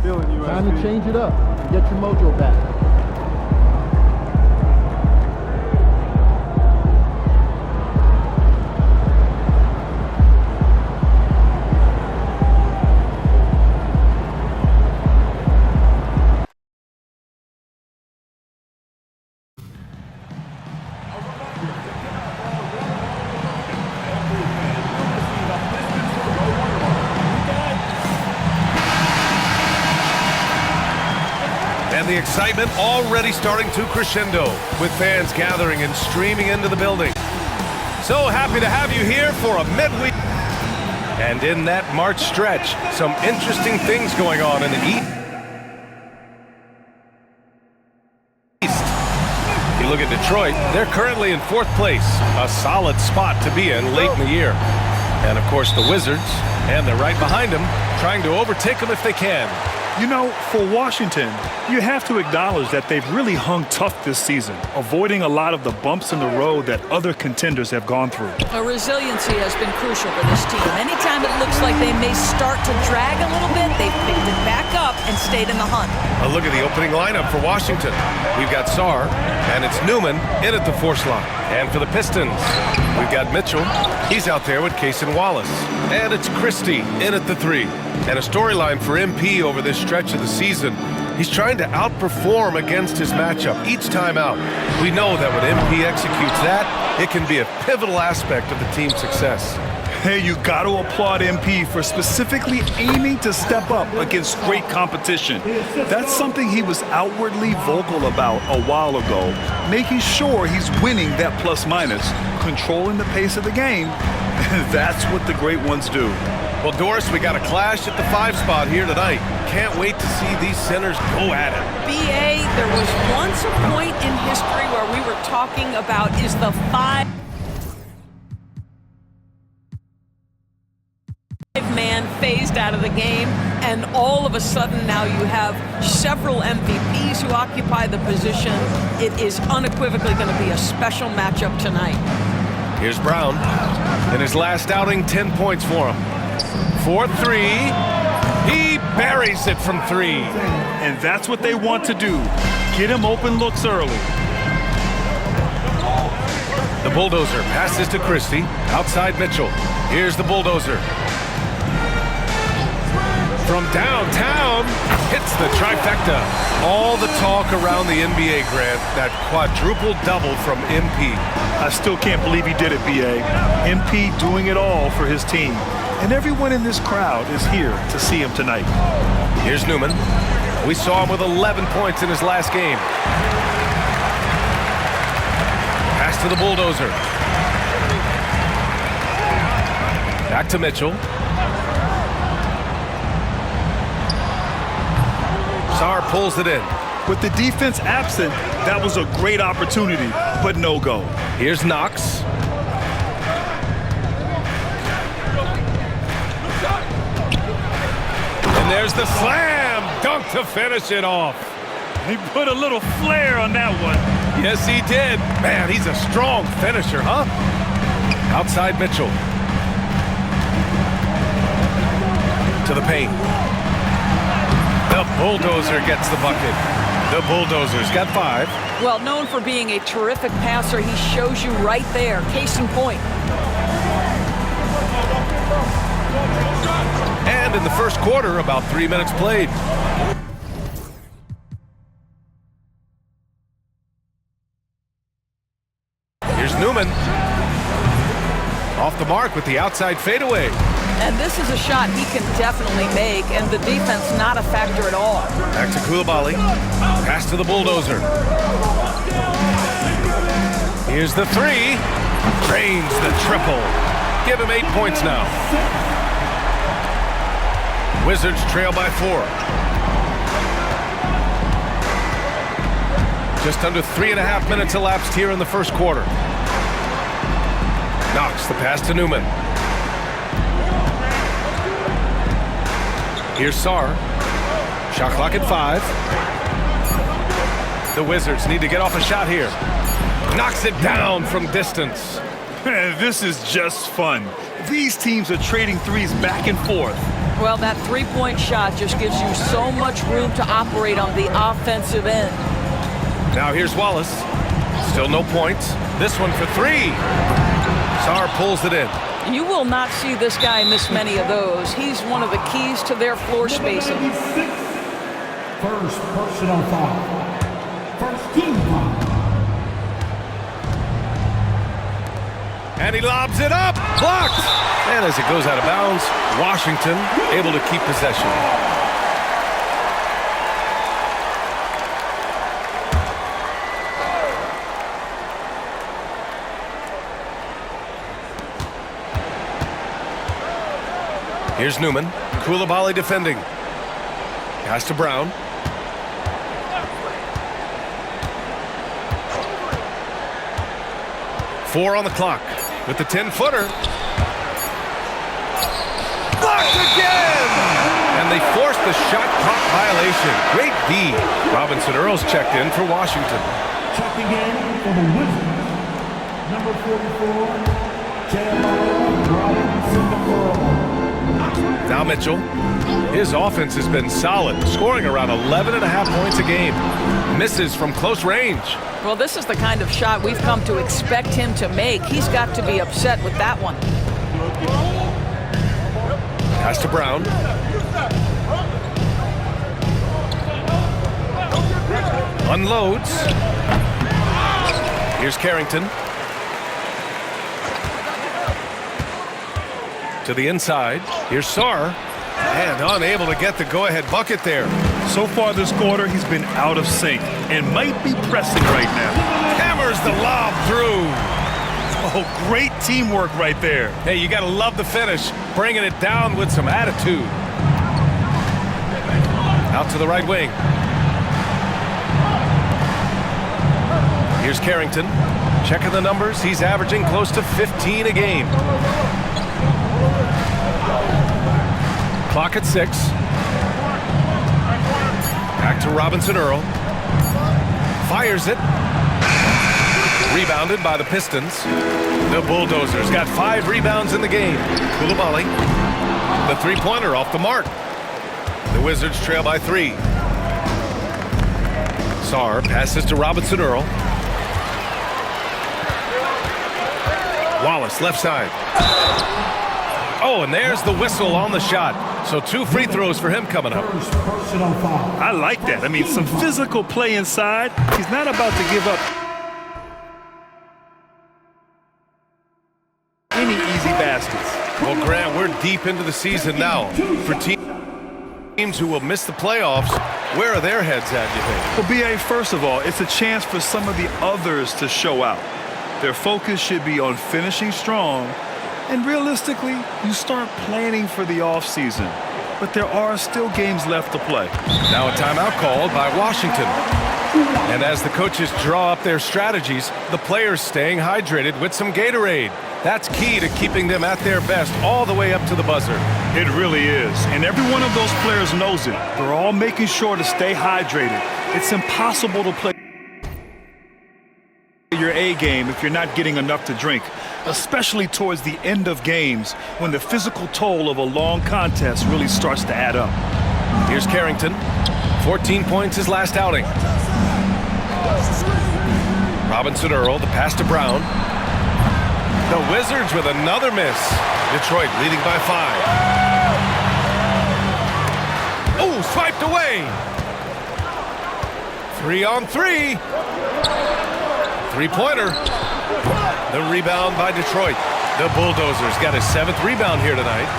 feeling you. Time to change it up and get your mojo back. And the excitement already starting to crescendo with fans gathering and streaming into the building. So happy to have you here for a midweek. And in that March stretch, some interesting things going on in the East. You look at Detroit, they're currently in 4th place, a solid spot to be in late in the year. And of course the Wizards, and they're right behind them, trying to overtake them if they can. You know, for Washington, you have to acknowledge that they've really hung tough this season, avoiding a lot of the bumps in the road that other contenders have gone through. Resiliency has been crucial for this team. Anytime it looks like they may start to drag a little bit, they've picked it back up and stayed in the hunt. A look at the opening lineup for Washington. We've got Sarr, and it's Newman in at the 4 slot. And for the Pistons, we've got Mitchell. He's out there with Cason Wallace. And it's Christie in at the 3. And a storyline for MP over this stretch of the season. He's trying to outperform against his matchup each time out. We know that when MP executes that, it can be a pivotal aspect of the team's success. Hey, you got to applaud MP for specifically aiming to step up against great competition. That's something he was outwardly vocal about a while ago, making sure he's winning that plus-minus, controlling the pace of the game. That's what the great ones do. Well, Doris, we got a clash at the 5 spot here tonight. Can't wait to see these centers go at it. BA, there was once a point in history where we were talking about is the 5-man phased out of the game, and all of a sudden now you have several MVPs who occupy the position. It is unequivocally going to be a special matchup tonight. Here's Brown. In his last outing, 10 points for him. 4-3. He buries it from 3. And that's what they want to do. Get him open looks early. The bulldozer passes to Christie. Outside Mitchell. Here's the bulldozer. From downtown, hits the trifecta. All the talk around the NBA, Grant, that quadruple double from MP. I still can't believe he did it, BA. MP doing it all for his team. And everyone in this crowd is here to see him tonight. Here's Newman. We saw him with 11 points in his last game. Pass to the bulldozer. Back to Mitchell. Sarr pulls it in. With the defense absent, that was a great opportunity, but no go. Here's Knox. And there's the slam dunk to finish it off. He put a little flair on that one. Yes, he did. Man, he's a strong finisher, huh? Outside Mitchell. To the paint. The bulldozer gets the bucket. The bulldozer's got 5. Well, known for being a terrific passer, he shows you right there. Case in point. And in the first quarter, about 3 minutes played. Here's Newman. Off the mark with the outside fadeaway. And this is a shot he can definitely make, and the defense not a factor at all. Back to Coulibaly. Pass to the bulldozer. Here's the 3. Drains the triple. Give him 8 points now. Wizards trail by 4. Just under 3.5 minutes elapsed here in the first quarter. Knox the pass to Newman. Here's Sarr. Shot clock at 5. The Wizards need to get off a shot here. Knocks it down from distance. This is just fun. These teams are trading threes back and forth. Well, that three-point shot just gives you so much room to operate on the offensive end. Now here's Wallace. Still no points. This one for three. Sarr pulls it in. You will not see this guy miss many of those. He's one of the keys to their floor spacing. First personal foul. First team foul. And he lobs it up. Blocked. And as it goes out of bounds, Washington able to keep possession. Here's Newman. Coulibaly defending. Pass to Brown. Four on the clock with the 10-footer. Blocked again! And they forced the shot clock violation. Great D. Robinson Earls checked in for Washington. Checking in for the Wizards. Number 44, Jeremiah Robinson Earls. Now Mitchell. His offense has been solid, scoring around 11.5 points a game. Misses from close range. Well, this is the kind of shot we've come to expect him to make. He's got to be upset with that one. Pass to Brown. Unloads. Here's Carrington. To the inside. Here's Sarr. And unable to get the go-ahead bucket there. So far this quarter, he's been out of sync and might be pressing right now. Hammers the lob through. Oh, great teamwork right there. Hey, you got to love the finish. Bringing it down with some attitude. Out to the right wing. Here's Carrington. Checking the numbers. He's averaging close to 15 a game. Clock at 6. Back to Robinson Earl. Fires it. Rebounded by the Pistons. The Bulldozers got 5 rebounds in the game. Coulibaly. The three-pointer off the mark. The Wizards trail by 3. Sarr passes to Robinson Earl. Wallace left side. Oh, and there's the whistle on the shot. So 2 free throws for him coming up. First personal foul. I like that. I mean, some physical play inside. He's not about to give up any easy baskets. Well, Grant, we're deep into the season now. For teams who will miss the playoffs, where are their heads at, you think? Well, B.A., first of all, it's a chance for some of the others to show out. Their focus should be on finishing strong. And realistically, you start planning for the offseason. But there are still games left to play. Now a timeout called by Washington. And as the coaches draw up their strategies, the players staying hydrated with some Gatorade. That's key to keeping them at their best all the way up to the buzzer. It really is. And every one of those players knows it. They're all making sure to stay hydrated. It's impossible to play your A game if you're not getting enough to drink, especially towards the end of games when the physical toll of a long contest really starts to add up. Here's Carrington. 14 points his last outing. Robinson Earl, the pass to Brown. The Wizards with another miss. Detroit leading by 5. Oh, swiped away. 3 on 3. Three-pointer. The rebound by Detroit. The Bulldozers got his 7th rebound here tonight.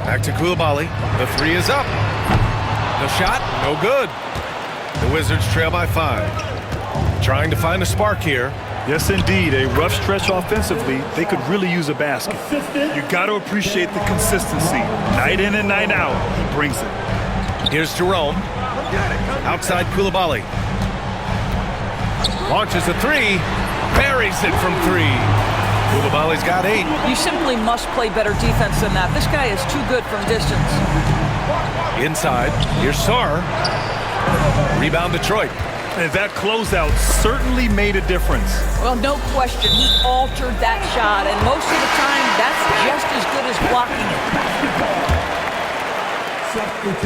Back to Coulibaly. The 3 is up. The shot, no good. The Wizards trail by 5. Trying to find a spark here. Yes, indeed. A rough stretch offensively. They could really use a basket. You got to appreciate the consistency. Night in and night out, he brings it. Here's Jerome. Outside Coulibaly. Launches a 3. Buries it from 3. Coulibaly's got 8. You simply must play better defense than that. This guy is too good from distance. Inside. Here's Sarr. Rebound Detroit. And that closeout certainly made a difference. Well, no question, he altered that shot, and most of the time, that's just as good as blocking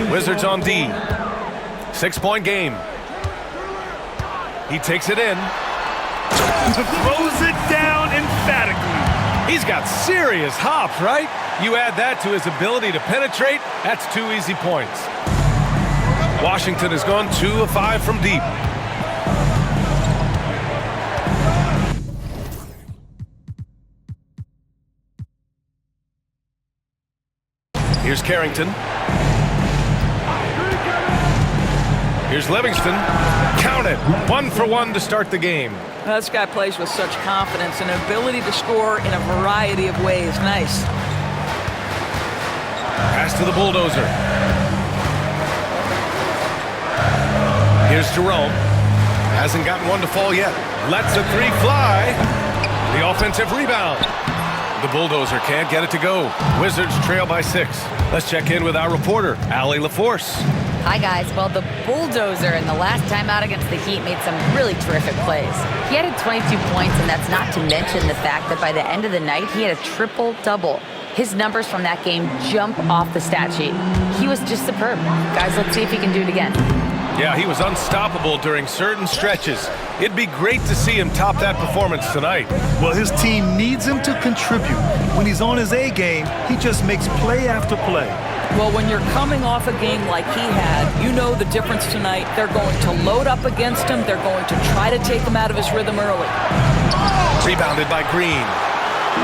it. Wizards on D. 6-point game. He takes it in. Throws it down emphatically. He's got serious hops, right? You add that to his ability to penetrate, that's 2 easy points. Washington has gone 2 of 5 from deep. Here's Carrington. Here's Livingston. Count it. 1 for 1 to start the game. This guy plays with such confidence and an ability to score in a variety of ways. Nice. Pass to the bulldozer. Here's Jerome. Hasn't gotten one to fall yet. Lets a 3 fly. The offensive rebound. The bulldozer can't get it to go. Wizards trail by 6. Let's check in with our reporter, Allie LaForce. Hi, guys. Well, the bulldozer in the last time out against the Heat made some really terrific plays. He added 22 points, and that's not to mention the fact that by the end of the night, he had a triple-double. His numbers from that game jump off the stat sheet. He was just superb. Guys, let's see if he can do it again. Yeah, he was unstoppable during certain stretches. It'd be great to see him top that performance tonight. Well, his team needs him to contribute. When he's on his A game, he just makes play after play. Well, when you're coming off a game like he had, you know the difference tonight. They're going to load up against him. They're going to try to take him out of his rhythm early. Rebounded by Green.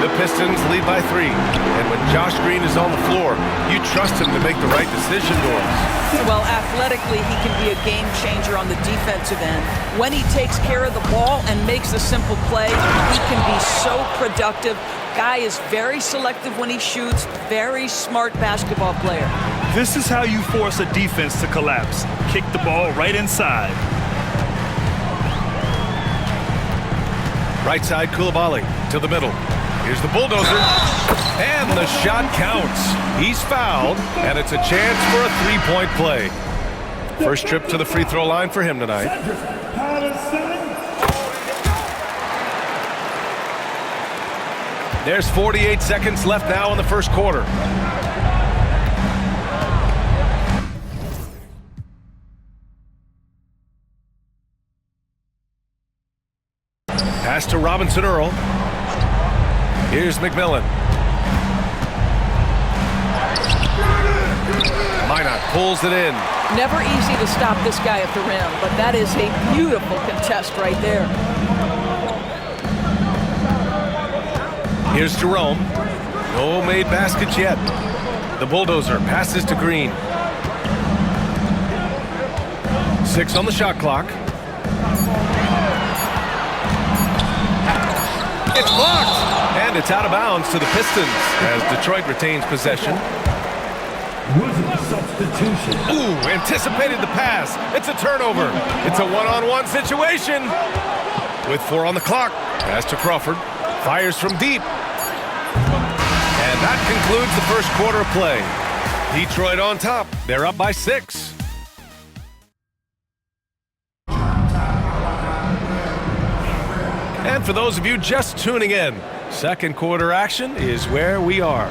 The Pistons lead by 3. And when Josh Green is on the floor, you trust him to make the right decision, Doris. Well, athletically, he can be a game changer on the defensive end. When he takes care of the ball and makes a simple play, he can be so productive. Guy is very selective when he shoots, very smart basketball player. This is how you force a defense to collapse. Kick the ball right inside. Right side, Coulibaly to the middle. Here's the bulldozer. And the shot counts. He's fouled, and it's a chance for a 3-point play. First trip to the free throw line for him tonight. There's 48 seconds left now in the first quarter. Pass to Robinson Earl. Here's McMillan. Minot pulls it in. Never easy to stop this guy at the rim, but that is a beautiful contest right there. Here's Jerome. No made baskets yet. The bulldozer passes to Green. 6 on the shot clock. It's blocked! And it's out of bounds to the Pistons as Detroit retains possession. Wizards substitution. Ooh, anticipated the pass. It's a turnover. It's a one-on-one situation. With 4 on the clock. Pass to Crawford. Fires from deep. And that concludes the first quarter of play. Detroit on top. They're up by 6. And for those of you just tuning in, second quarter action is where we are.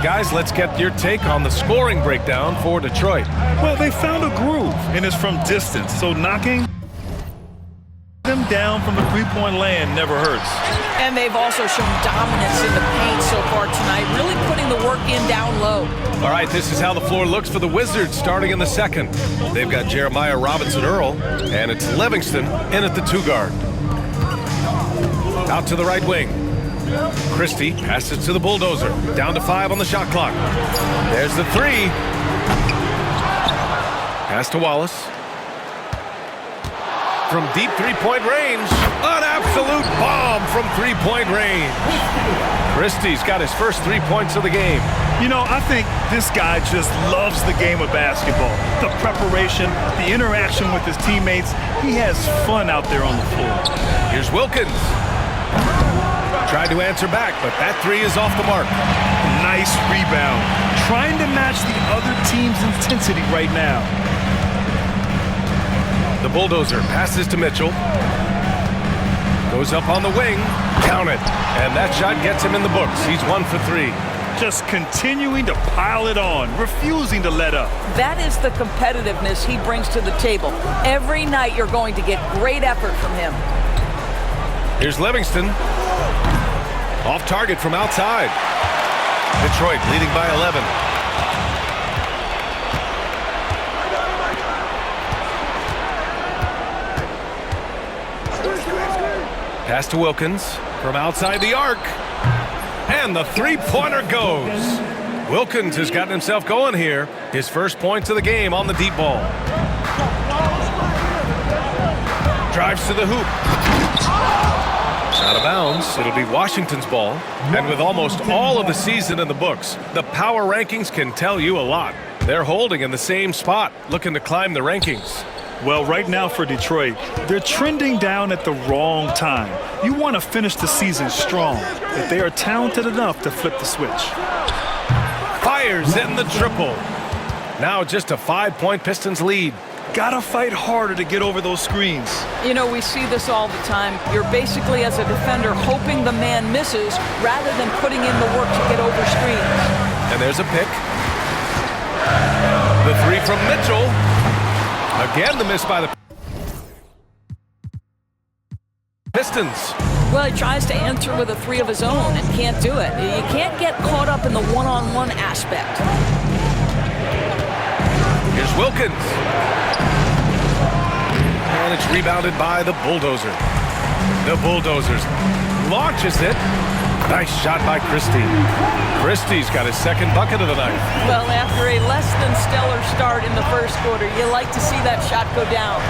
Guys, let's get your take on the scoring breakdown for Detroit. Well, they found a groove, and it's from distance, so knocking them down from the three-point land never hurts. And they've also shown dominance in the paint so far tonight, really putting the work in down low. All right, this is how the floor looks for the Wizards starting in the second. They've got Jeremiah Robinson-Earl, and it's Livingston in at the 2 guard. Out to the right wing. Christie passes to the Bulldozer. Down to 5 on the shot clock. There's the 3. Pass to Wallace. From deep three-point range. An absolute bomb from three-point range. Christie's got his first 3 points of the game. You know, I think this guy just loves the game of basketball. The preparation, the interaction with his teammates. He has fun out there on the floor. Here's Wilkins. Tried to answer back, but that 3 is off the mark. Nice rebound. Trying to match the other team's intensity right now. The Bulldozer passes to Mitchell. Goes up on the wing. Count it. And that shot gets him in the books. He's 1 for 3. Just continuing to pile it on, refusing to let up. That is the competitiveness he brings to the table. Every night you're going to get great effort from him. Here's Livingston. Off target from outside. Detroit leading by 11. Pass to Wilkins from outside the arc. And the three-pointer goes. Wilkins has gotten himself going here. His first points of the game on the deep ball. Drives to the hoop. Out of bounds. It'll be Washington's ball. And with almost all of the season in the books, the power rankings can tell you a lot. They're holding in the same spot, looking to climb the rankings. Well, right now for Detroit, they're trending down at the wrong time. You want to finish the season strong, but they are talented enough to flip the switch. Fires in the triple. Now just a 5-point Pistons lead. Gotta fight harder to get over those screens. You know, we see this all the time. You're basically, as a defender, hoping the man misses rather than putting in the work to get over screens. And there's a pick. The 3 from Mitchell. Again, the miss by the Pistons. Well, he tries to answer with a 3 of his own and can't do it. You can't get caught up in the one-on-one aspect. Here's Wilkins. And it's rebounded by the Bulldozer. The Bulldozers launches it. Nice shot by Christie. Christie's got his second bucket of the night. Well, after a less than stellar start in the first quarter, you like to see that shot go down.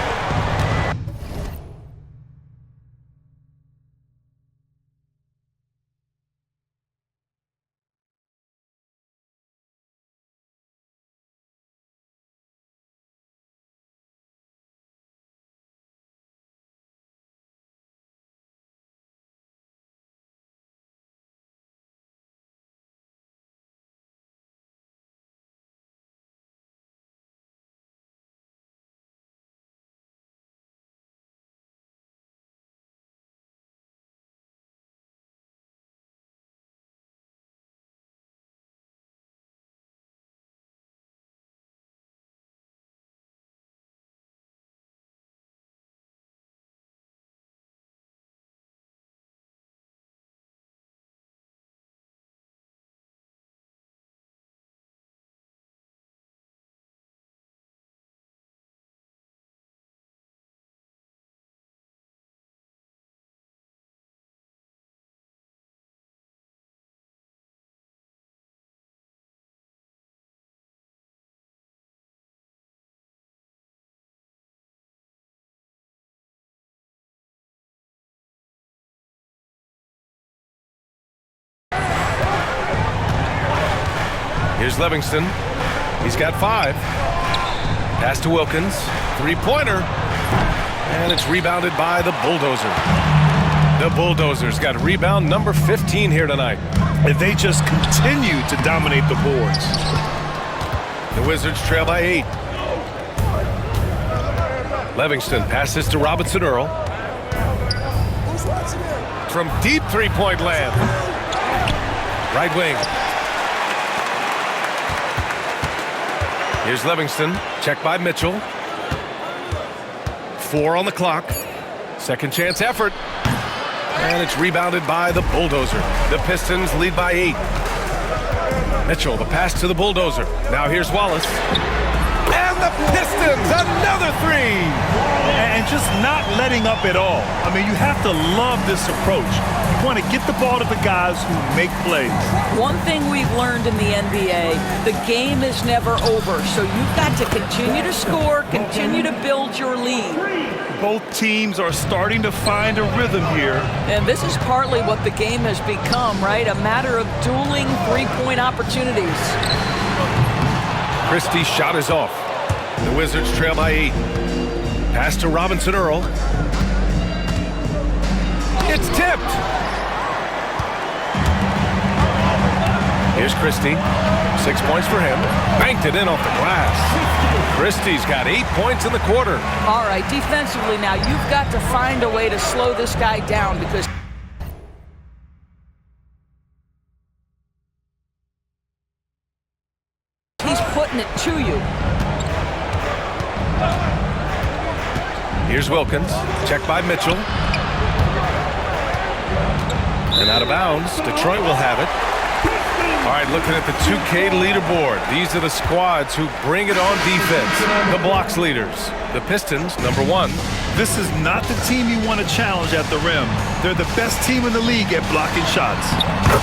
Here's Livingston. He's got 5. Pass to Wilkins. 3-pointer. And it's rebounded by the Bulldozer. The Bulldozers got rebound number 15 here tonight. And they just continue to dominate the boards. The Wizards trail by 8. Livingston passes to Robinson-Earl. From deep three-point land. Right wing. Here's Livingston. Check by Mitchell. 4 on the clock. Second chance effort. And it's rebounded by the Bulldozer. The Pistons lead by 8. Mitchell, the pass to the Bulldozer. Now here's Wallace. And the Pistons, another 3! And just not letting up at all. I mean, you have to love this approach. You want to get the ball to the guys who make plays. One thing we've learned in the NBA, the game is never over. So you've got to continue to score, continue to build your lead. Both teams are starting to find a rhythm here. And this is partly what the game has become, right? A matter of dueling three-point opportunities. Christie's shot is off. The Wizards trail by 8. Pass to Robinson Earl. It's tipped. Here's Christie. 6 points for him. Banked it in off the glass. Christie's got 8 points in the quarter. All right, defensively now, you've got to find a way to slow this guy down because he's putting it to you. Here's Wilkins. Check by Mitchell. And out of bounds. Detroit will have it. All right, looking at the 2K leaderboard. These are the squads who bring it on defense. The blocks leaders. The Pistons, number 1. This is not the team you want to challenge at the rim. They're the best team in the league at blocking shots.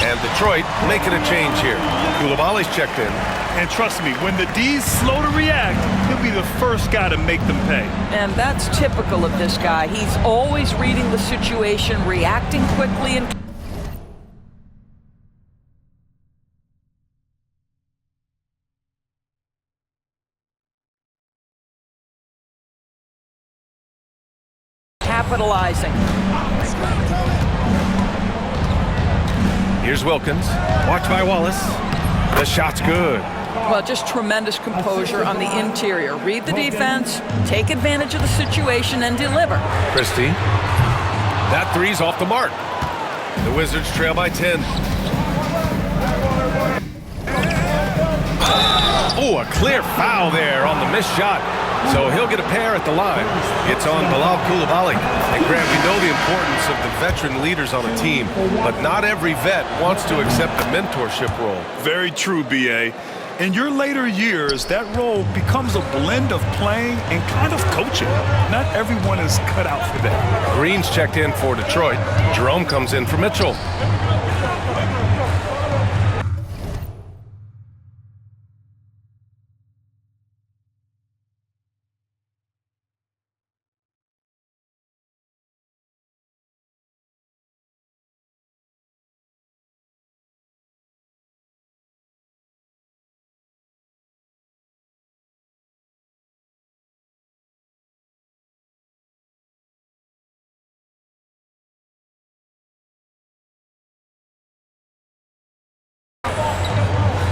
And Detroit making a change here. Koulibaly's checked in. And trust me, when the D's slow to react, he'll be the first guy to make them pay. And that's typical of this guy. He's always reading the situation, reacting quickly, and capitalizing. Here's Wilkins. Watch by Wallace. The shot's good. Well, just tremendous composure on the interior. Read the defense, take advantage of the situation, and deliver. Christie. That 3's off the mark. The Wizards trail by 10. Oh, a clear foul there on the missed shot. So he'll get a pair at the line. It's on Bilal Koulibaly. And Grant, we know the importance of the veteran leaders on a team, but not every vet wants to accept a mentorship role. Very true, B.A. In your later years, that role becomes a blend of playing and kind of coaching. Not everyone is cut out for that. Green's checked in for Detroit. Jerome comes in for Mitchell.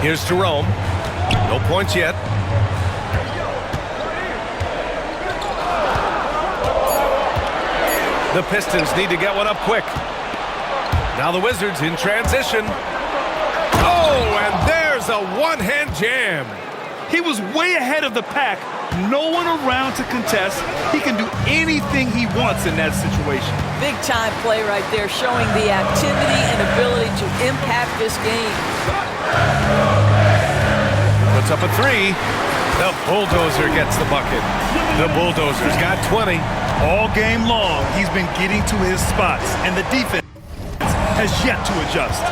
Here's Jerome. No points yet. The Pistons need to get one up quick. Now the Wizards in transition. Oh, and there's a one-hand jam. He was way ahead of the pack. No one around to contest. He can do anything he wants in that situation. Big time play right there, showing the activity and ability to impact this game. Puts up a 3. The Bulldozer gets the bucket. The Bulldozer's got 20. All game long, he's been getting to his spots, and the defense has yet to adjust.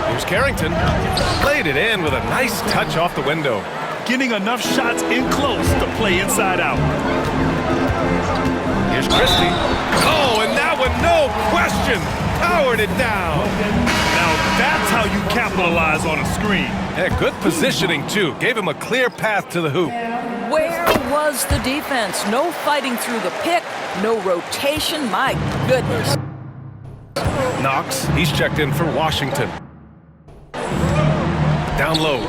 Here's Carrington. Played it in with a nice touch off the window. Getting enough shots in close to play inside out. Here's Christie. Oh, and that one, no question, powered it down. Now that's how you capitalize on a screen. Yeah, good positioning, too. Gave him a clear path to the hoop. Where was the defense? No fighting through the pick, no rotation. My goodness. Knox, he's checked in for Washington. Down low.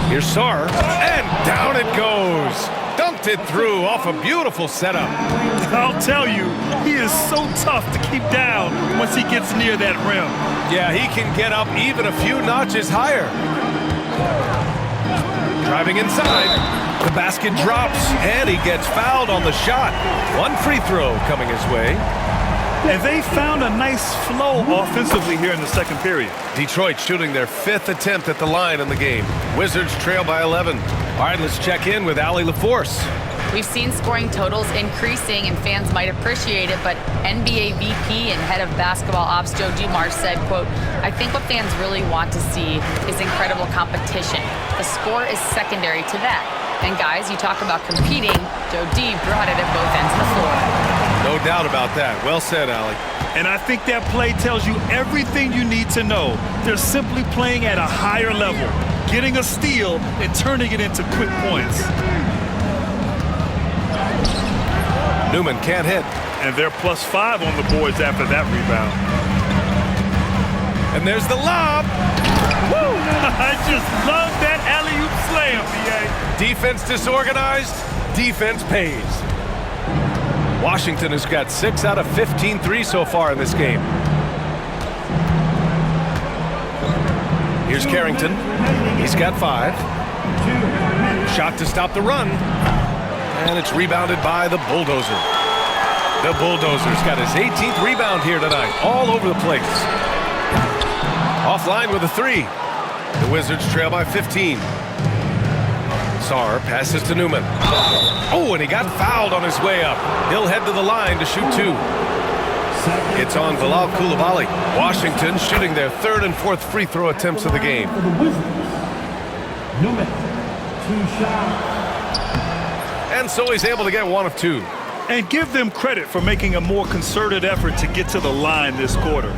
Here's Sarr, and down it goes. Dunked it through off a beautiful setup. I'll tell you, he is so tough to keep down once he gets near that rim. Yeah, he can get up even a few notches higher. Driving inside. The basket drops, and he gets fouled on the shot. One free throw coming his way. And they found a nice flow offensively here in the second period. Detroit shooting their 5th attempt at the line in the game. Wizards trail by 11. All right, let's check in with Allie LaForce. We've seen scoring totals increasing, and fans might appreciate it, but NBA VP and head of basketball ops Joe Dumars said, quote, "I think what fans really want to see is incredible competition. The score is secondary to that. And guys, you talk about competing, Joe D brought it at both ends of the floor." No doubt about that. Well said, Allie. And I think that play tells you everything you need to know. They're simply playing at a higher level, getting a steal and turning it into quick points. Newman can't hit. And they're +5 on the boards after that rebound. And there's the lob. Woo! I just love that alley-oop slam, B.A. Defense disorganized, defense pays. Washington has got 6 out of 15 threes so far in this game. Here's Carrington. He's got 5. Shot to stop the run. And it's rebounded by the Bulldozer. The Bulldozer's got his 18th rebound here tonight, all over the place. Offline with a 3. The Wizards trail by 15. Sarr passes to Newman. Oh, and he got fouled on his way up. He'll head to the line to shoot 2. It's on Bilal Coulibaly. Washington shooting their 3rd and 4th free throw attempts of the game. For the Wizards, Newman, 2 shots. And so he's able to get 1 of 2. And give them credit for making a more concerted effort to get to the line this quarter.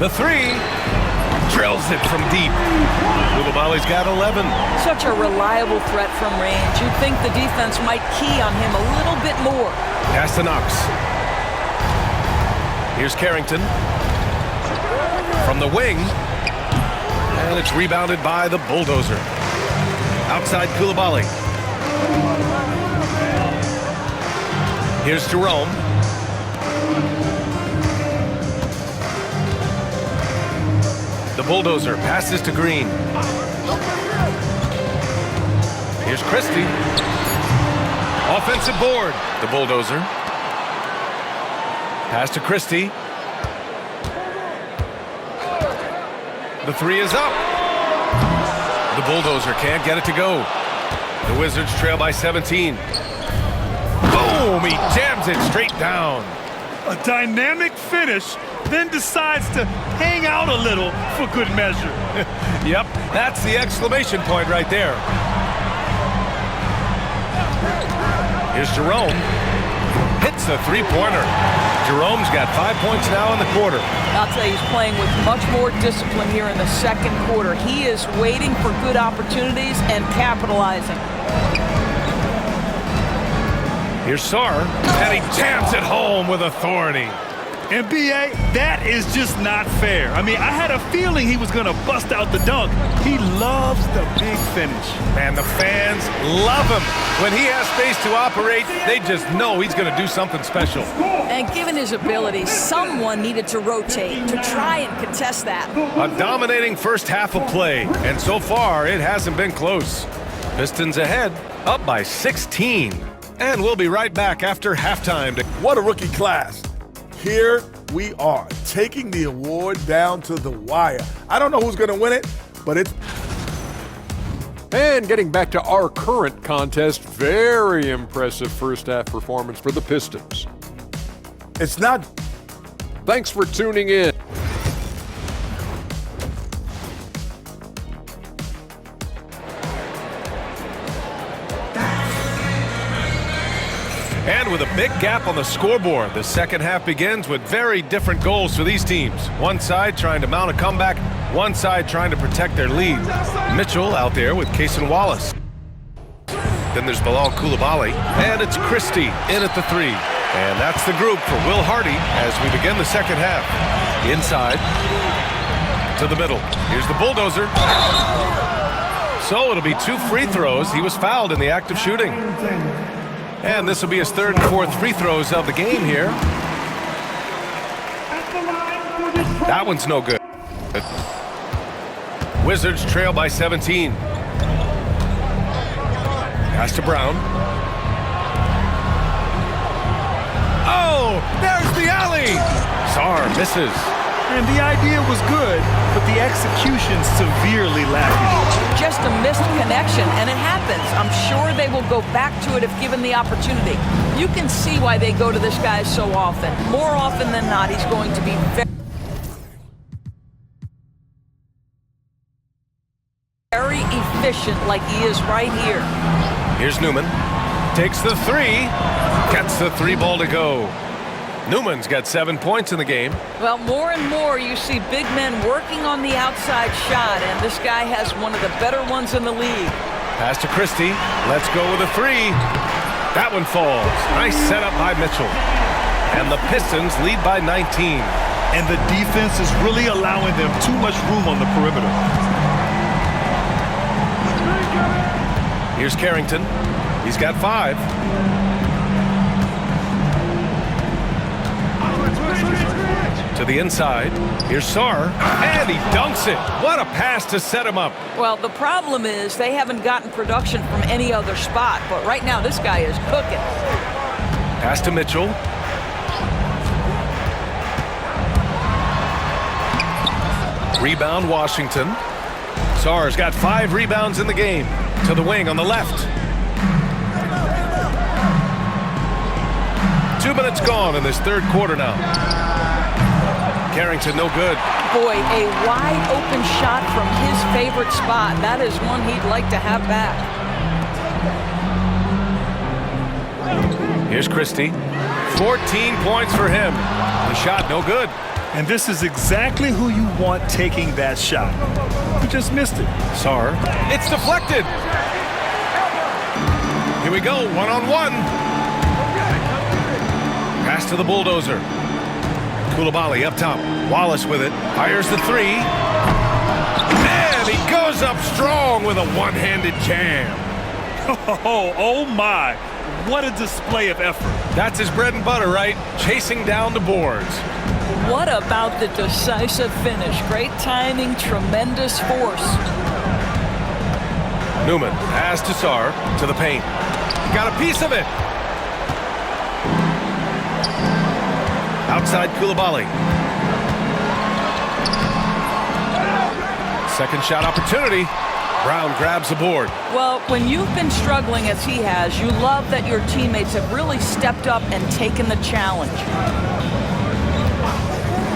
The 3 drills it from deep. Coulibaly's got 11. Such a reliable threat from range. You'd think the defense might key on him a little bit more. Pass to Knox. Here's Carrington. From the wing. And it's rebounded by the Bulldozer. Outside Coulibaly. Here's Jerome. The Bulldozer passes to Green. Here's Christie. Offensive board. The Bulldozer. Pass to Christie. The 3 is up. The Bulldozer can't get it to go. The Wizards trail by 17. Boom! He jams it straight down. A dynamic finish, then decides to hang out a little for good measure. Yep, that's the exclamation point right there. Here's Jerome. Hits the 3-pointer. Jerome's got 5 points now in the quarter. I'll tell you, he's playing with much more discipline here in the second quarter. He is waiting for good opportunities and capitalizing. Here's Sarr, and he jams it home with authority. And B.A., that is just not fair. I mean, I had a feeling he was going to bust out the dunk. He loves the big finish. Man, the fans love him. When he has space to operate, they just know he's going to do something special. And given his ability, someone needed to rotate to try and contest that. A dominating first half of play, and so far it hasn't been close. Pistons ahead, up by 16. And we'll be right back after halftime. What a rookie class. Here we are, taking the award down to the wire. I don't know who's going to win it, but it's... And getting back to our current contest, very impressive first half performance for the Pistons. It's not... Thanks for tuning in. And with a big gap on the scoreboard, the second half begins with very different goals for these teams. One side trying to mount a comeback, one side trying to protect their lead. Mitchell out there with Cason Wallace. Then there's Bilal Coulibaly, and it's Christie in at the 3. And that's the group for Will Hardy as we begin the second half. Inside to the middle. Here's the Bulldozer. So it'll be 2 free throws. He was fouled in the act of shooting. And this will be his 3rd and 4th free throws of the game here. That one's no good. Wizards trail by 17. Pass to Brown. Oh, there's the alley. Sarr misses. And the idea was good, but the execution severely lacking. Just a missed connection, and it happens. I'm sure they will go back to it if given the opportunity. You can see why they go to this guy so often. More often than not, he's going to be very efficient like he is right here. Here's Newman. Takes the three. Gets the three ball to go. Newman's got 7 points in the game. Well, more and more you see big men working on the outside shot, and this guy has one of the better ones in the league. Pass to Christie. Let's go with a three. That one falls. Nice setup by Mitchell. And the Pistons lead by 19. And the defense is really allowing them too much room on the perimeter. Here's Carrington. He's got 5. To the inside. Here's Sarr. And he dunks it. What a pass to set him up. Well, the problem is they haven't gotten production from any other spot, but right now this guy is cooking. Pass to Mitchell. Rebound Washington. Sarr's got 5 rebounds in the game. To the wing on the left. 2 minutes gone in this third quarter now. Carrington no good. Boy, a wide open shot from his favorite spot. That is one he'd like to have back. Here's Christie. 14 points for him. The shot no good. And this is exactly who you want taking that shot. He just missed it. Sarr. It's deflected. Here we go, one-on-one. Pass to the bulldozer. Koulibaly up top. Wallace with it. Fires the three. And he goes up strong with a one-handed jam. Oh my. What a display of effort. That's his bread and butter, right? Chasing down the boards. What about the decisive finish? Great timing, tremendous force. Newman, pass to Sarr, to the paint. Got a piece of it. Outside Koulibaly. Second shot opportunity. Brown grabs the board. Well, when you've been struggling as he has, you love that your teammates have really stepped up and taken the challenge.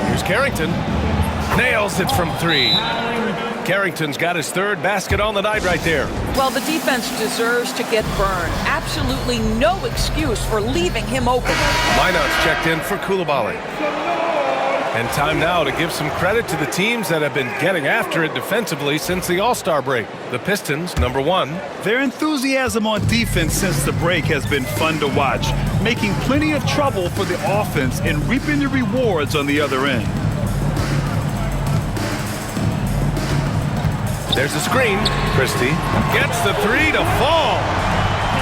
Here's Carrington. Nails it from 3. Carrington's got his 3rd basket on the night right there. Well, the defense deserves to get burned. Absolutely no excuse for leaving him open. Minot's checked in for Koulibaly. And time now to give some credit to the teams that have been getting after it defensively since the All-Star break. The Pistons, number 1. Their enthusiasm on defense since the break has been fun to watch, making plenty of trouble for the offense and reaping the rewards on the other end. There's a screen. Christie gets the 3 to fall.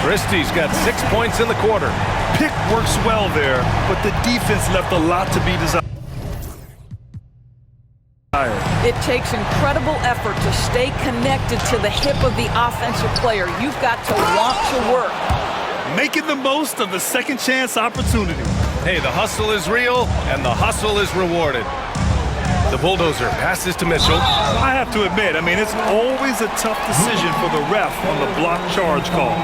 Christie's got 6 points in the quarter. Pick works well there, but the defense left a lot to be desired. It takes incredible effort to stay connected to the hip of the offensive player. You've got to want to work. Making the most of the second chance opportunity. Hey, the hustle is real, and the hustle is rewarded. The bulldozer passes to Mitchell. I have to admit, it's always a tough decision for the ref on the block charge call.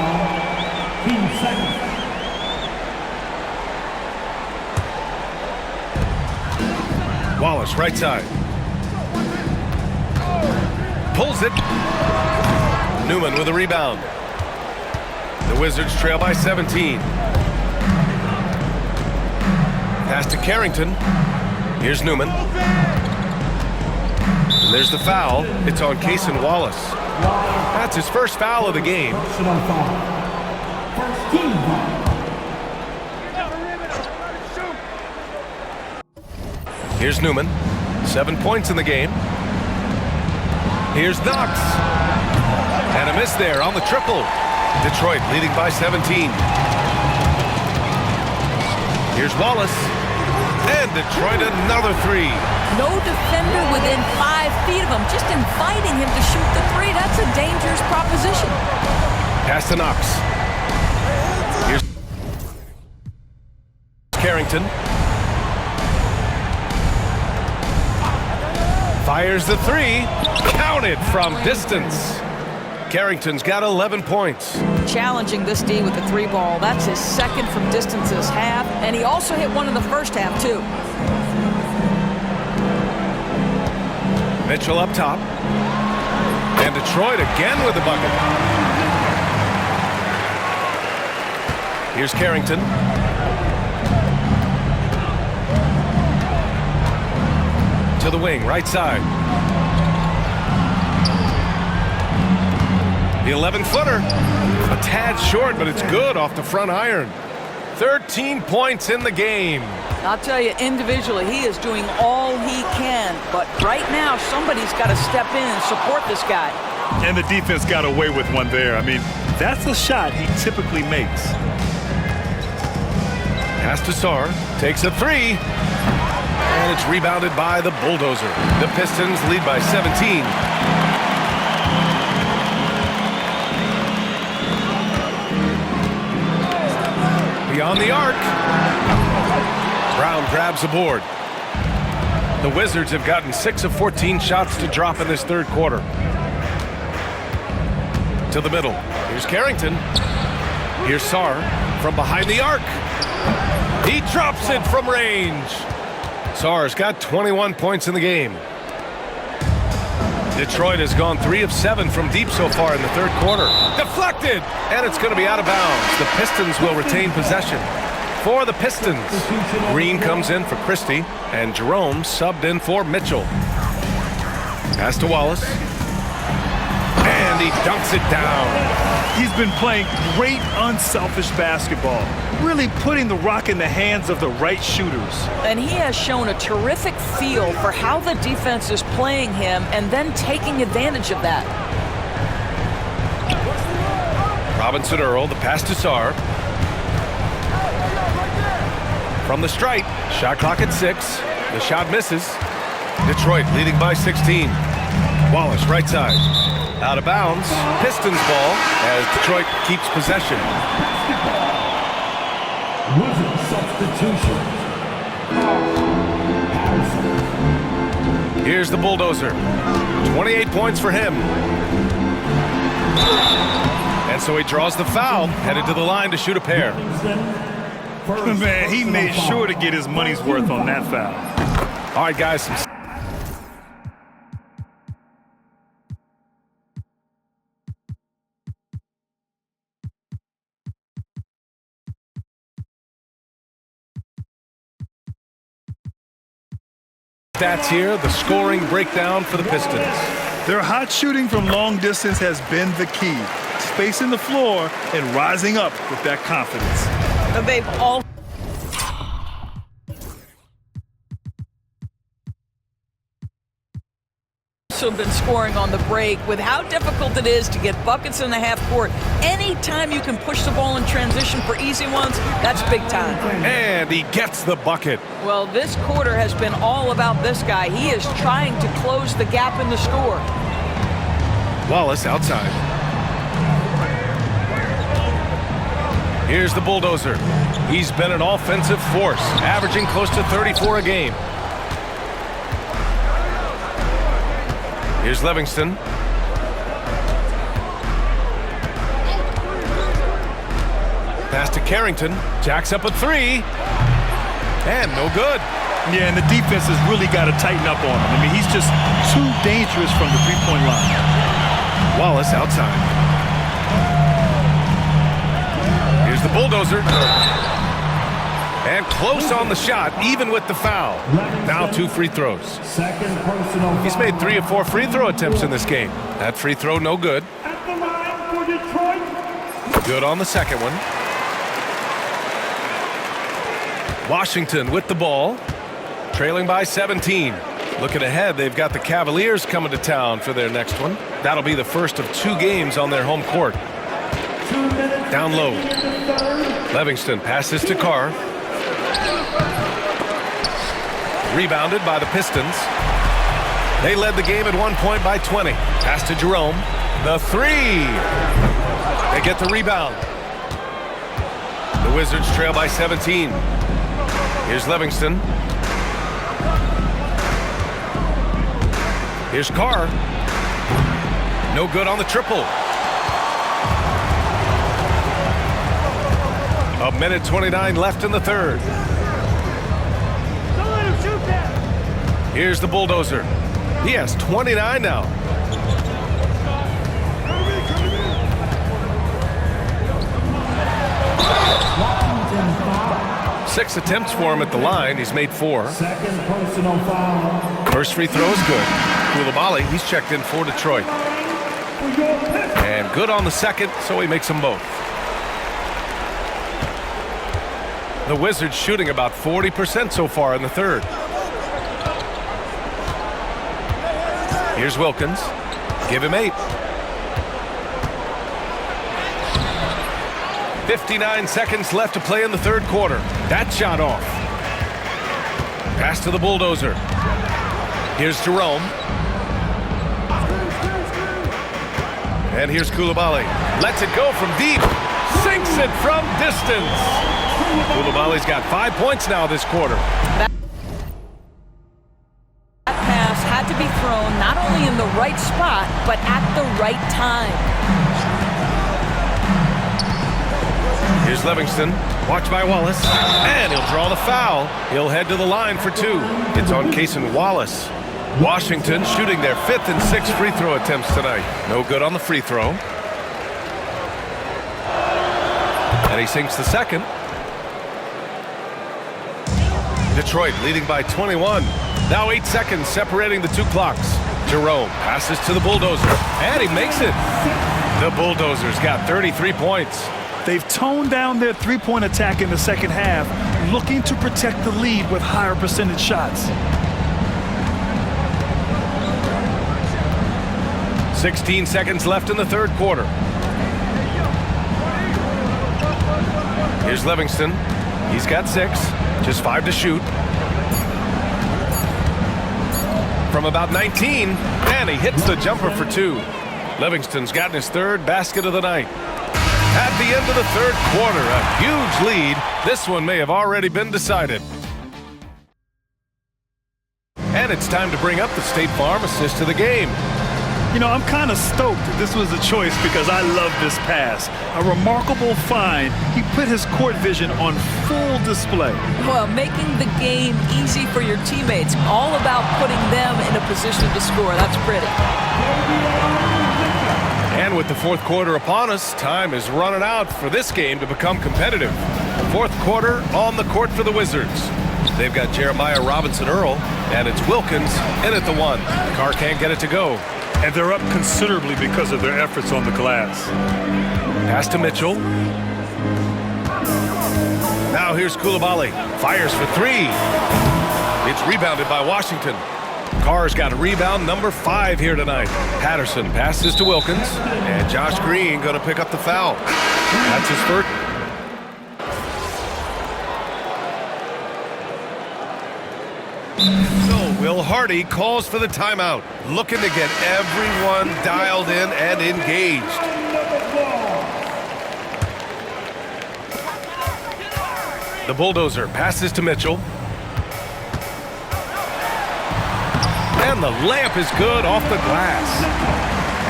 Wallace, right side. Pulls it. Newman with a rebound. The Wizards trail by 17. Pass to Carrington. Here's Newman. And there's the foul. It's on Cason Wallace. That's his first foul of the game. First team foul. Here's Newman. 7 points in the game. Here's Knox. And a miss there on the triple. Detroit leading by 17. Here's Wallace. And Detroit another three. No defender within 5 feet of him, just inviting him to shoot the three. That's a dangerous proposition. Pass to Knox. Here's Carrington. Fires the three. Counted from distance. Carrington's got 11 points. Challenging this D with the three ball. That's his second from distance this half, and he also hit one in the first half, too. Mitchell up top. And Detroit again with the bucket. Here's Carrington. To the wing, right side. The 11-footer. A tad short, but it's good off the front iron. 13 points in the game. I'll tell you, individually, he is doing all he can. But right now, somebody's got to step in and support this guy. And the defense got away with one there. I mean, that's a shot he typically makes. Pass to Sarr. Takes a three. And it's rebounded by the Bulldozer. The Pistons lead by 17. Beyond the arc. Brown grabs the board. The Wizards have gotten 6 of 14 shots to drop in this third quarter. To the middle. Here's Carrington. Here's Sarr from behind the arc. He drops it from range. Sarr's got 21 points in the game. Detroit has gone 3 of 7 from deep so far in the third quarter. Deflected! And it's going to be out of bounds. The Pistons will retain possession. For the Pistons, Green comes in for Christie, and Jerome subbed in for Mitchell. Pass to Wallace. And he dunks it down. He's been playing great unselfish basketball, really putting the rock in the hands of the right shooters. And he has shown a terrific feel for how the defense is playing him and then taking advantage of that. Robinson Earl, the pass to Sarr. From the stripe, shot clock at 6. The shot misses. Detroit leading by 16. Wallace, right side. Out of bounds. Pistons ball as Detroit keeps possession. Wizard substitution. Here's the Bulldozer. 28 points for him. And so he draws the foul, headed to the line to shoot a pair. Man, he made sure to get his money's worth on that foul. All right, guys. Stats here, the scoring breakdown for the Pistons. Their hot shooting from long distance has been the key. Spacing the floor and rising up with that confidence. They've all also been scoring on the break. With how difficult it is to get buckets in the half court, anytime you can push the ball in transition for easy ones, that's big time. And he gets the bucket. Well, this quarter has been all about this guy. He is trying to close the gap in the score. Wallace outside. Here's the Bulldozer. He's been an offensive force, averaging close to 34 a game. Here's Livingston. Pass to Carrington. Jacks up a three. And no good. Yeah, and the defense has really got to tighten up on him. I mean, he's just too dangerous from the three-point line. Wallace outside. Here's the Bulldozer. And close on the shot, even with the foul. Now 2 free throws. Second personal. He's made 3 of 4 free throw attempts in this game. That free throw, no good. At the line for Detroit. Good on the second one. Washington with the ball, trailing by 17. Looking ahead, they've got the Cavaliers coming to town for their next one. That'll be the first of 2 games on their home court. 2 minutes. Down low. Livingston passes to Carr. Rebounded by the Pistons. They led the game at one point by 20. Pass to Jerome. The three. They get the rebound. The Wizards trail by 17. Here's Livingston. Here's Carr. No good on the triple. A minute 29 left in the third. Don't let him shoot that. Here's the Bulldozer. He has 29 now. Washington foul. 6 attempts for him at the line. He's made 4. Second personal foul. First free throw is good. Koulibaly, he's checked in for Detroit. And good on the second, so he makes them both. The Wizards shooting about 40% so far in the third. Here's Wilkins. Give him 8. 59 seconds left to play in the third quarter. That shot off. Pass to the Bulldozer. Here's Jerome. And here's Koulibaly. Lets it go from deep. Sinks it from distance. Koulibaly's got 5 points now this quarter. That pass had to be thrown not only in the right spot, but at the right time. Here's Livingston. Watched by Wallace. And he'll draw the foul. He'll head to the line for 2. It's on Cason Wallace. Washington shooting their 5th and 6th free throw attempts tonight. No good on the free throw. And he sinks the second. Detroit leading by 21. Now 8 seconds separating the 2 clocks. Jerome passes to the Bulldozer. And he makes it. The Bulldozers got 33 points. They've toned down their three-point attack in the second half, looking to protect the lead with higher percentage shots. 16 seconds left in the third quarter. Here's Livingston. He's got 6. Just 5 to shoot. From about 19. And he hits the jumper for 2. Livingston's gotten his 3rd basket of the night. At the end of the third quarter, a huge lead. This one may have already been decided. And it's time to bring up the State Farm assist to the game. You know, I'm kind of stoked that this was a choice because I love this pass. A remarkable find. He put his court vision on full display. Well, making the game easy for your teammates. All about putting them in a position to score. That's pretty. And with the fourth quarter upon us, time is running out for this game to become competitive. Fourth quarter on the court for the Wizards. They've got Jeremiah Robinson-Earl, and it's Wilkins in at the 1. Carr can't get it to go. And they're up considerably because of their efforts on the glass. Pass to Mitchell. Now here's Koulibaly. Fires for 3. It's rebounded by Washington. Carr's got a rebound number 5 here tonight. Patterson passes to Wilkins, and Josh Green going to pick up the foul. That's his first. So Will Hardy calls for the timeout, looking to get everyone dialed in and engaged. The Bulldozer passes to Mitchell. And the layup is good off the glass.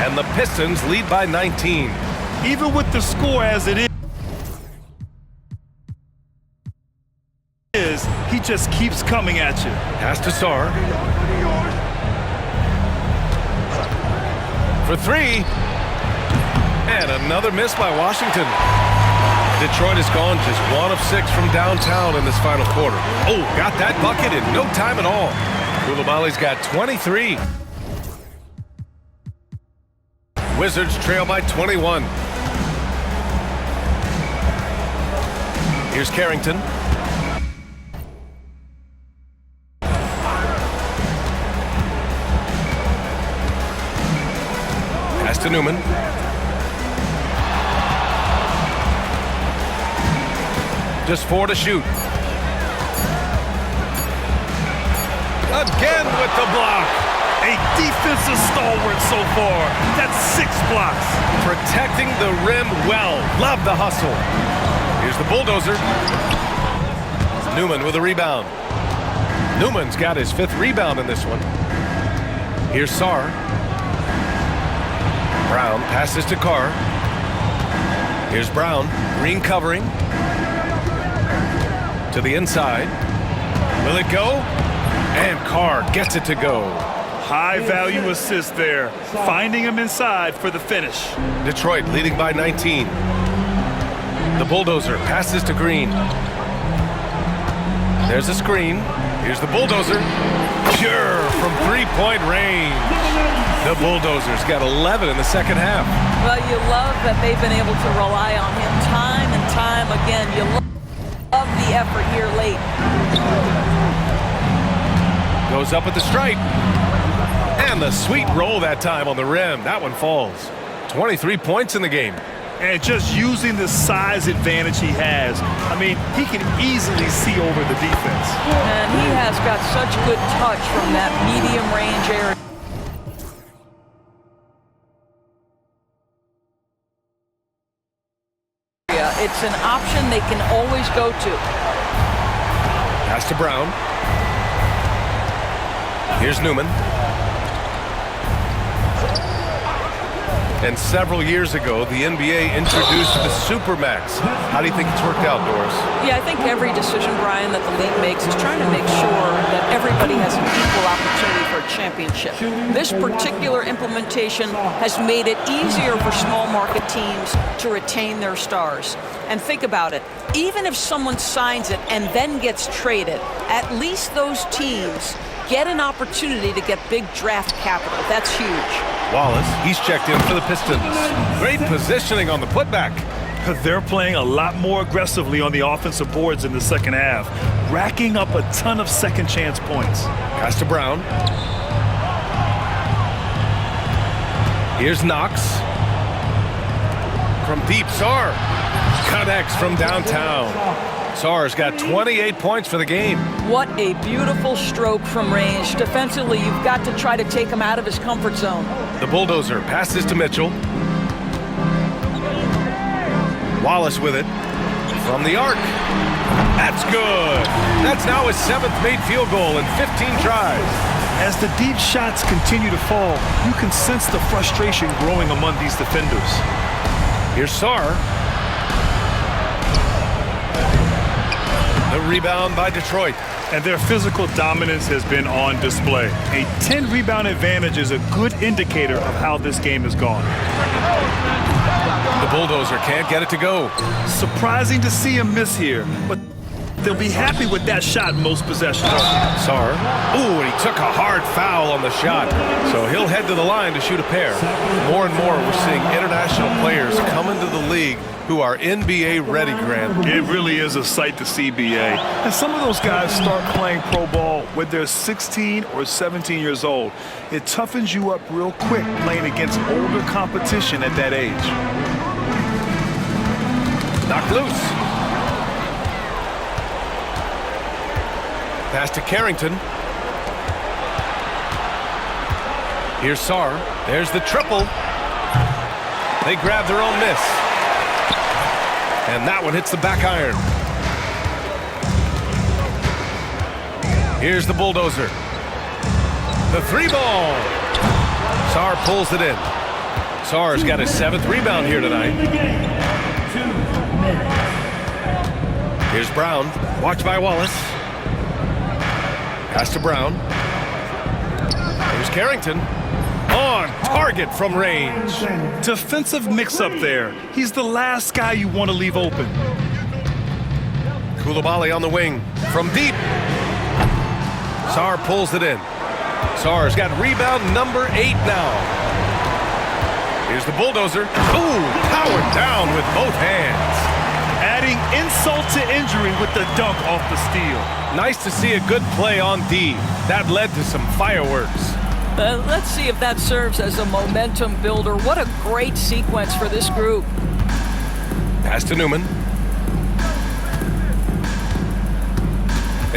And the Pistons lead by 19. Even with the score as it is, he just keeps coming at you. Pass to Sarr. For 3. And another miss by Washington. Detroit has gone just 1 of 6 from downtown in this final quarter. Oh, got that bucket in no time at all. Koulibaly's got 23. Wizards trail by 21. Here's Carrington. Pass to Newman. Just 4 to shoot. Again with the block. A defensive stalwart so far. That's 6 blocks. Protecting the rim well. Love the hustle. Here's the bulldozer. Newman with a rebound. Newman's got his 5th rebound in this one. Here's Sarr. Brown passes to Carr. Here's Brown. Green covering. To the inside. Will it go? And Carr gets it to go. High value assist there. Finding him inside for the finish. Detroit leading by 19. The bulldozer passes to Green. There's a screen. Here's the bulldozer. Pure from 3-point range. The bulldozer's got 11 in the second half. Well, you love that they've been able to rely on him time and time again. You love the effort here late. Goes up at the stripe. And the sweet roll that time on the rim. That one falls. 23 points in the game. And just using the size advantage he has, I mean, he can easily see over the defense. And he has got such good touch from that medium range area. It's an option they can always go to. Pass to Brown. Here's Newman. And several years ago, the NBA introduced the Supermax. How do you think it's worked out, Doris? Yeah, I think every decision, Brian, that the league makes is trying to make sure that everybody has an equal opportunity for a championship. This particular implementation has made it easier for small market teams to retain their stars. And think about it. Even if someone signs it and then gets traded, at least those teams get an opportunity to get big draft capital. That's huge. Wallace, he's checked in for the Pistons. Great positioning on the putback. They're playing a lot more aggressively on the offensive boards in the second half, racking up a ton of second chance points. Pass to Brown. Here's Knox. From deep, Sarr connects from downtown. Sarr's got 28 points for the game. What a beautiful stroke from range. Defensively, you've got to try to take him out of his comfort zone. The bulldozer passes to Mitchell. Wallace with it. From the arc. That's good. That's now his 7th made field goal in 15 tries. As the deep shots continue to fall, you can sense the frustration growing among these defenders. Here's Sarr. The rebound by Detroit. And their physical dominance has been on display. A 10-rebound advantage is a good indicator of how this game has gone. The bulldozer can't get it to go. Surprising to see him miss here, but they'll be happy with that shot most possessions. Sarr. Ooh, and he took a hard foul on the shot. So he'll head to the line to shoot a pair. More and more, we're seeing international players come into the league who are NBA ready, Grant. It really is a sight to see, BA. And some of those guys start playing pro ball when they're 16 or 17 years old. It toughens you up real quick playing against older competition at that age. Knocked loose. Pass to Carrington. Here's Sarr. There's the triple. They grab their own miss. And that one hits the back iron. Here's the bulldozer. The 3-ball. Sarr pulls it in. Sarr's got his 7th rebound here tonight. Here's Brown. Watched by Wallace. Pass to Brown. Here's Carrington. On target from range. Defensive mix-up there. He's the last guy you want to leave open. Koulibaly on the wing. From deep. Sarr pulls it in. Sarr's got rebound number 8 now. Here's the bulldozer. Ooh, powered down with both hands. Adding insult to injury with the dunk off the steal. Nice to see a good play on D. That led to some fireworks. Let's see if that serves as a momentum builder. What a great sequence for this group. Pass to Newman.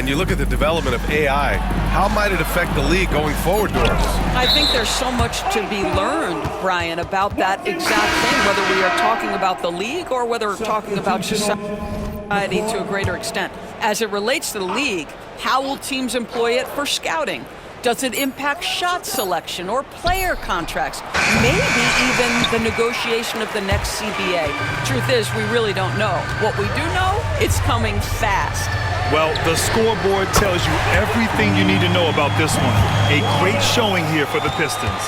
And you look at the development of AI, how might it affect the league going forward, Doris? I think there's so much to be learned, Brian, about that exact thing, whether we are talking about the league or whether we're talking about society to a greater extent. As it relates to the league, how will teams employ it for scouting? Does it impact shot selection or player contracts? Maybe even the negotiation of the next CBA. Truth is, we really don't know. What we do know, it's coming fast. Well, the scoreboard tells you everything you need to know about this one. A great showing here for the Pistons.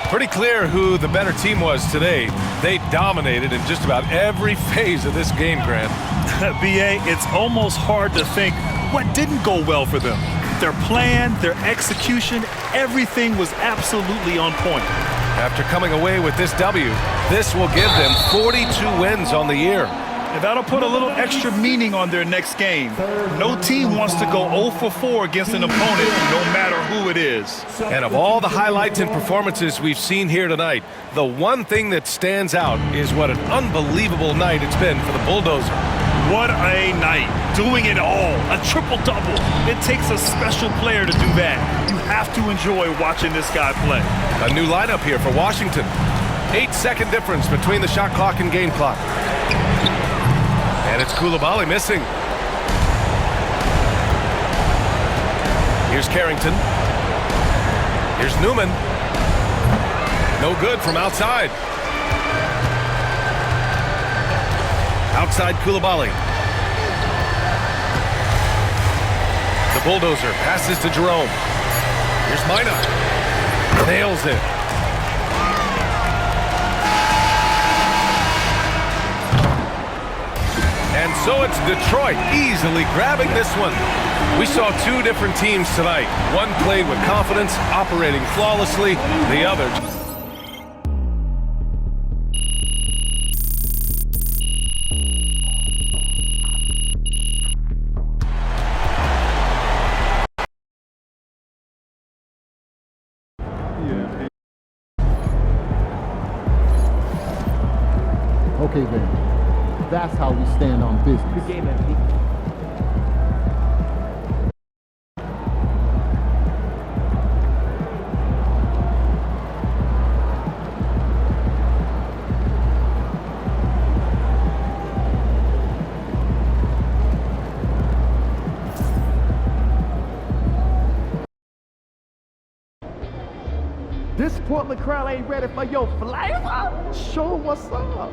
Pretty clear who the better team was today. They dominated in just about every phase of this game, Grant. BA, it's almost hard to think what didn't go well for them. Their plan, their execution, everything was absolutely on point. After coming away with this W, this will give them 42 wins on the year. And that'll put a little extra meaning on their next game. No team wants to go 0 for 4 against an opponent, no matter who it is. And of all the highlights and performances we've seen here tonight, the one thing that stands out is what an unbelievable night it's been for the Bulldozer. What a night. Doing it all. A triple-double. It takes a special player to do that. You have to enjoy watching this guy play. A new lineup here for Washington. 8-second difference between the shot clock and game clock. And it's Coulibaly missing. Here's Carrington. Here's Newman. No good from outside. Outside Coulibaly. The Bulldozer passes to Jerome. Here's Minot. Nails it. And so it's Detroit easily grabbing this one. We saw two different teams tonight. One played with confidence, operating flawlessly. The other... Okay, then. That's how we stand on business. Good game, MP. This Portland crowd ain't ready for your flavor? Show what's up.